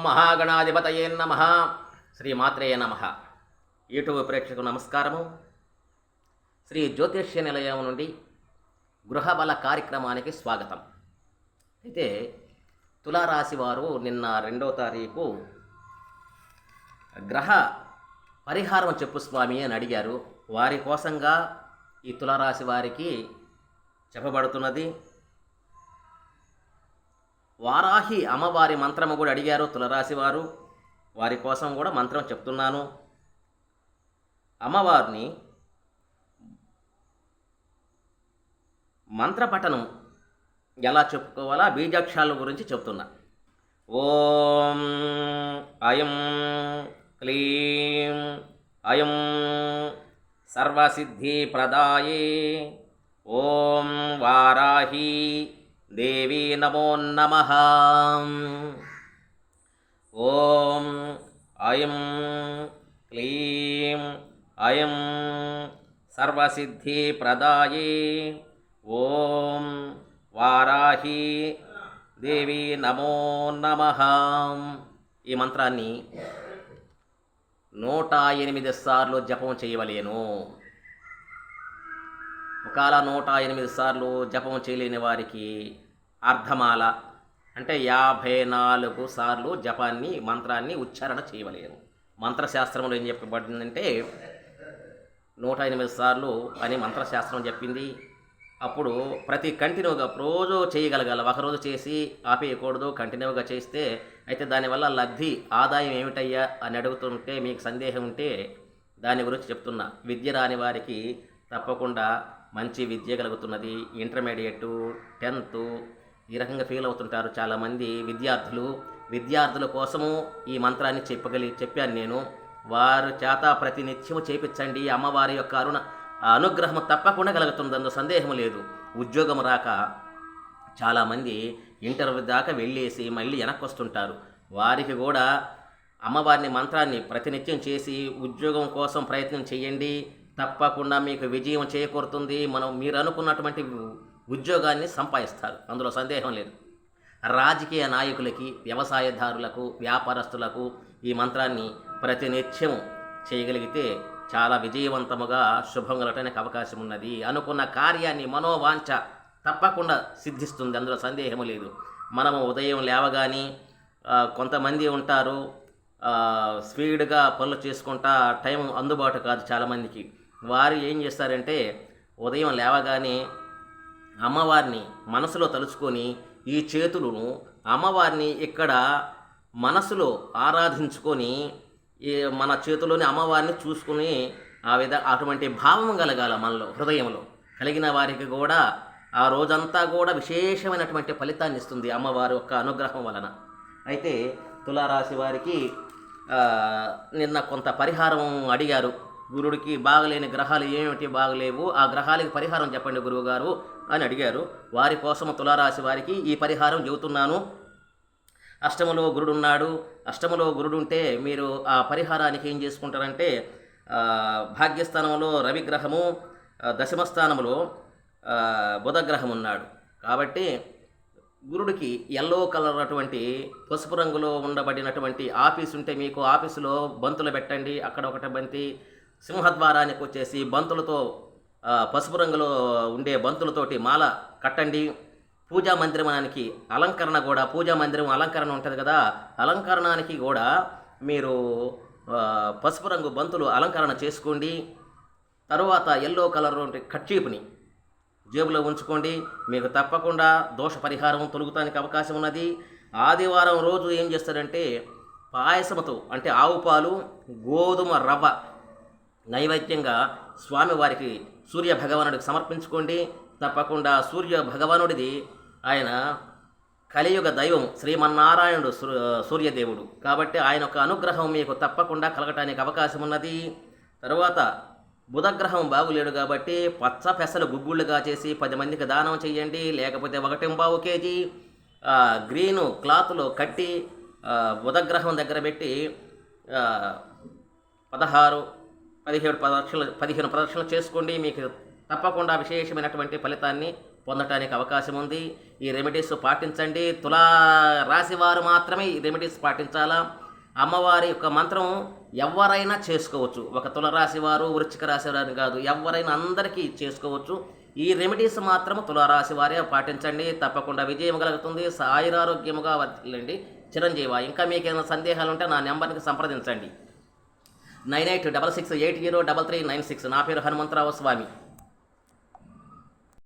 మహాగణాధిపతయే నమ. శ్రీమాత్రే నమ. యూట్యూబ్ ప్రేక్షకులకు నమస్కారము. శ్రీ జ్యోతిష్య నిలయం నుండి గృహబల కార్యక్రమానికి స్వాగతం. అయితే తులారాశి వారు నిన్న 2వ తారీఖు గ్రహ పరిహారం చెప్పు స్వామి అని అడిగారు. వారి కోసంగా ఈ తులారాశి వారికి చెప్పబడుతున్నది. వారాహి అమ్మవారి మంత్రము కూడా అడిగారు తులరాశి వారు. వారి కోసం కూడా మంత్రం చెప్తున్నాను. అమ్మవారిని మంత్రపఠనం ఎలా చెప్పుకోవాలా బీజాక్షరాల గురించి చెప్తున్నా. ఓం అయం క్లీం అయం సర్వసిద్ధి ప్రదాయే ఓం వారాహి దేవీ నమో నమః. ఓం అయం క్లీం అయం సర్వసిద్ధి ప్రదాయే ఓం వారాహి దేవీ నమో నమః. ఈ మంత్రాన్ని 108 సార్లు జపం చేయవలేను. ఒకవేళ 108 సార్లు జపం చేయలేని వారికి అర్ధమాల అంటే 54 సార్లు జపాన్ని మంత్రాన్ని ఉచ్చారణ చేయవలేను. మంత్రశాస్త్రంలో ఏం చెప్పబడిందంటే 108 సార్లు అని మంత్రశాస్త్రం చెప్పింది. అప్పుడు ప్రతి కంటిన్యూగా రోజు చేయగలగాల. ఒకరోజు చేసి ఆపేయకూడదు, కంటిన్యూగా చేస్తే. అయితే దానివల్ల లబ్ధి ఆదాయం ఏమిటయ్యా అని అడుగుతుంటే మీకు సందేహం ఉంటే దాని గురించి చెప్తున్నా. విద్య రాని వారికి తప్పకుండా మంచి విద్య కలుగుతున్నది. ఇంటర్మీడియట్ 10th ఈ రకంగా ఫెయిల్ అవుతుంటారు చాలామంది విద్యార్థుల కోసము ఈ మంత్రాన్ని చెప్పాను నేను. వారు చేత ప్రతినిత్యము చేపించండి. అమ్మవారి యొక్క అనుగ్రహం తప్పకుండా కలుగుతుంది, అందులో సందేహం లేదు. ఉద్యోగం రాక చాలామంది ఇంటర్వ్యూ దాకా వెళ్ళేసి మళ్ళీ వెనక్కి వస్తుంటారు. వారికి కూడా అమ్మవారిని మంత్రాన్ని ప్రతినిత్యం చేసి ఉద్యోగం కోసం ప్రయత్నం చేయండి. తప్పకుండా మీకు విజయం చేకూరుతుంది. మీరు అనుకున్నటువంటి ఉద్యోగాన్ని సంపాదిస్తారు, అందులో సందేహం లేదు. రాజకీయ నాయకులకి, వ్యవసాయదారులకు, వ్యాపారస్తులకు ఈ మంత్రాన్ని ప్రతినిత్యం చేయగలిగితే చాలా విజయవంతముగా శుభం కలగటానికి అవకాశం ఉన్నది. అనుకున్న కార్యాన్ని మనోవాంఛ తప్పకుండా సిద్ధిస్తుంది, అందులో సందేహం లేదు. మనము ఉదయం లేవగానే కొంతమంది ఉంటారు స్పీడ్గా పనులు చేసుకుంటా, టైం అందుబాటు కాదు చాలామందికి. వారు ఏం చేస్తారంటే ఉదయం లేవగానే అమ్మవారిని మనసులో తలుచుకొని ఈ చేతులను అమ్మవారిని ఇక్కడ మనసులో ఆరాధించుకొని మన చేతుల్లోని అమ్మవారిని చూసుకుని అటువంటి భావం కలగాల మనలో, హృదయంలో కలిగిన వారికి కూడా ఆ రోజంతా కూడా విశేషమైనటువంటి ఫలితాన్ని ఇస్తుంది అమ్మవారి యొక్క అనుగ్రహం వలన. అయితే తులారాశి వారికి నిన్న కొంత పరిహారం అడిగారు. గురుడికి బాగలేని గ్రహాలు ఏమిటి బాగలేవు, ఆ గ్రహాలకి పరిహారం చెప్పండి గురువుగారు అని అడిగారు. వారి కోసం తులారాశి వారికి ఈ పరిహారం చెబుతున్నాను. అష్టములో గురుడు ఉన్నాడు. అష్టములో గురుడు ఉంటే మీరు ఆ పరిహారానికి ఏం చేసుకుంటారంటే భాగ్యస్థానంలో రవిగ్రహము, దశమస్థానంలో బుధగ్రహం ఉన్నాడు. కాబట్టి గురుడికి ఎల్లో కలర్ అటువంటి పసుపు రంగులో ఉండబడినటువంటి ఆఫీస్ ఉంటే మీకు ఆఫీసులో బంతులు పెట్టండి. అక్కడ ఒకటి బంతి, సింహద్వారానికి వచ్చేసి బంతులతో పసుపు రంగులో ఉండే బంతులతోటి మాల కట్టండి. పూజా మందిరానికి అలంకరణ కూడా, పూజా మందిరం అలంకరణ ఉంటుంది కదా, అలంకరణానికి కూడా మీరు పసుపు రంగు బంతులు అలంకరణ చేసుకోండి. తరువాత ఎల్లో కలర్ కర్చీపుని జేబులో ఉంచుకోండి. మీకు తప్పకుండా దోష పరిహారం తొలగుతానికి అవకాశం ఉన్నది. ఆదివారం రోజు ఏం చేస్తారంటే పాయసముతో అంటే ఆవు పాలు, గోధుమ రవ్వ నైవేద్యంగా స్వామివారికి సూర్య భగవానుడికి సమర్పించుకోండి. తప్పకుండా సూర్య భగవానుడిది ఆయన కలియుగ దైవం శ్రీమన్నారాయణుడు సూర్యదేవుడు కాబట్టి ఆయన యొక్క అనుగ్రహం మీకు తప్పకుండా కలగటానికి అవకాశం ఉన్నది. తరువాత బుధగ్రహం బాగులేడు కాబట్టి పచ్చ పెసలు గుగ్గుళ్ళుగా చేసి 10 మందికి దానం చేయండి. లేకపోతే 1.25 kg గ్రీను క్లాత్లో కట్టి బుధగ్రహం దగ్గర పెట్టి 15 ప్రదక్షిణలు చేసుకోండి. మీకు తప్పకుండా విశేషమైనటువంటి ఫలితాన్ని పొందటానికి అవకాశం ఉంది. ఈ రెమెడీస్ పాటించండి. తులా రాశి వారు మాత్రమే ఈ రెమెడీస్ పాటించాలా. అమ్మవారి యొక్క మంత్రం ఎవరైనా చేసుకోవచ్చు. ఒక తులరాశి వారు, వృశ్చిక రాశి వారు కాదు, ఎవరైనా అందరికీ చేసుకోవచ్చు. ఈ రెమెడీస్ మాత్రం తులారాశి వారే పాటించండి. తప్పకుండా విజయం కలుగుతుంది. ఆయురారోగ్యముగా వర్తిల్లండి. చిరంజీవ. ఇంకా మీకు ఏమైనా సందేహాలు ఉంటే నా నెంబర్కి సంప్రదించండి. 9866803396. నా పేరు హనుమంతరావు స్వామి.